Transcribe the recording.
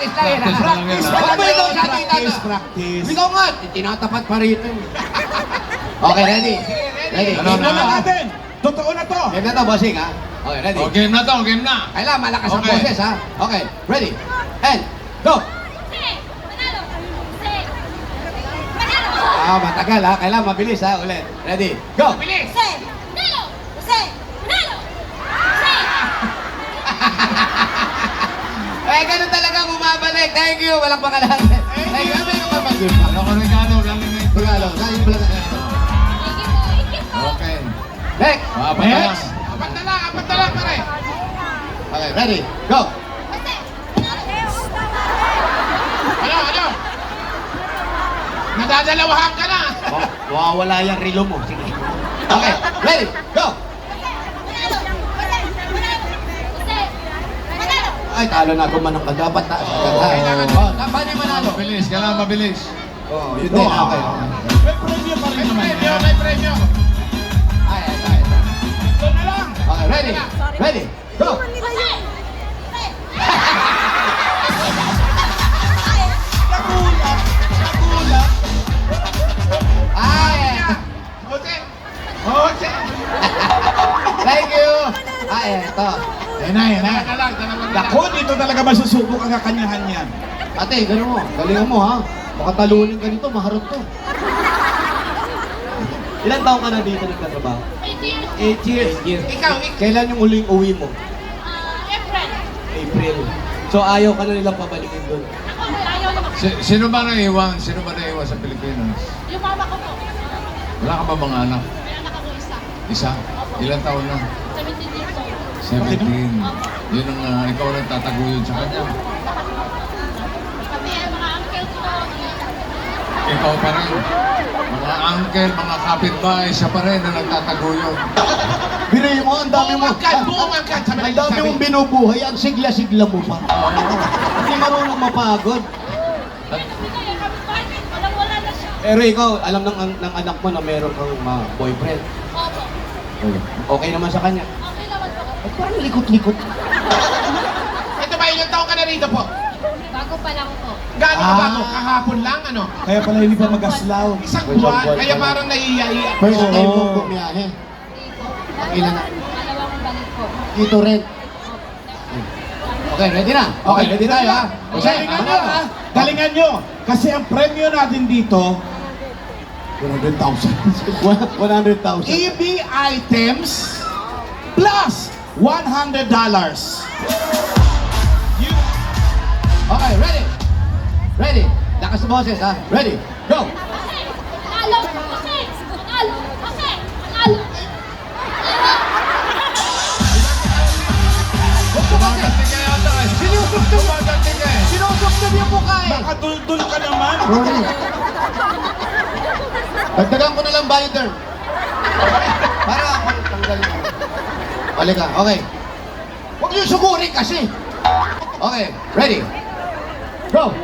Practice lang yan. Practice Huwag lang mo yan. ikaw sa ating Practice, tata. practice. Ikaw nga, tinatapat pa rito. Okay, ready? Ready? Ano Game na na natin? Totoo na to. Game na to, bossing, ha? Okay, ready? O, game na to, game na. Kailangan malakas ang Okay. boses, ha? Okay, ready? And, go! Matagal, ha? Kailangan mabilis, ha? Ulit. Ready? Go! Bilis! Eh, ganun talaga bumabalik. Thank you. Walang pangalan. Thank you. Ano yung kapag-yun? Ano ko regalo, galing na yung Tagalog. Galing pala na. Okay. Next! Apat na lang. Next. Apat na lang, pare. Okay, ready? Go! Ano? Nadadalawahan ka na. Mawawala yung relo mo. Sige. Okay, ready? Go! Ay, talo na gumanong ka. Dapat na. kailangan. Dapat di manalo. Mabilis, kailangan mabilis. Oh, yun din. Okay. May premyo pa rin naman. May premyo. Ay. Ito na lang. Okay, ready? Ready? Go! Nagulat. Ay! Jose. Thank you! Ay, eto. Yan na. Dalawa lang. Naku, dito talaga masusubok ang kakanyahan yan. Ate, gano'n mo. Galingan mo, ha? Baka talunin ka nito, maharap to. Ilan taong ka na dito nagtatrabaho? 8 years. Ikaw. Kailan yung huling uwi mo? April. So ayaw ka na nilang pabalikin doon. Sino ba naiwan? Sino ba naiwan sa Pilipinas? Yung mama ko po. Wala ka ba mga anak? May anak ako isa. Isa? Ilang taon na? 17 years old. 17. Yun ang ikaw ang nagtataguyod sa kanya. Pati ang mga uncle ko. Ikaw pa rin. Mga uncle, mga kapitbahay, siya pa rin ang nagtataguyod. Binoy mo, ang dami mo. Buong angkat. Ang dami mong binubuhay, ang sigla-sigla mo pa. Hindi marunong mapagod. Pinay, kami bakit? Walang-wala na siya. Pero ikaw, alam ng anak mo na meron kang boyfriend. Opo. Okay naman sa kanya. Okay naman po. Ba't parang likot-likot? Ito ba, ilang taon ka na rito po? Bago pa lang po. Gaano ka bago? Kahapon lang, ano? Kaya pala hindi pa mag-aslaw. Isang buwan, kaya parang naiiyak. First Oo. time mong bumiyahe. Dito. Ilan na? Dalawang balik po. Dito rin. Okay, ready na? Okay, ready tayo, ha? Galingan nyo, ha? Galingan nyo. Kasi ang premyo natin dito, 100,000. 100,000. EB items plus $100. Okay, ready? Ready? Lakas ng boses, ha? Ready? Go! Kasi! Panalo! Kasi! Panalo! Kasi! Panalo! Sinusok yung mukha, eh! Baka dul-dul ka naman. Sorry. Dagdagan ko na lang bioderm. Para ako tanggalin mo. Halika, okay. Huwag niyo sugurin kasi. Okay, ready? Go!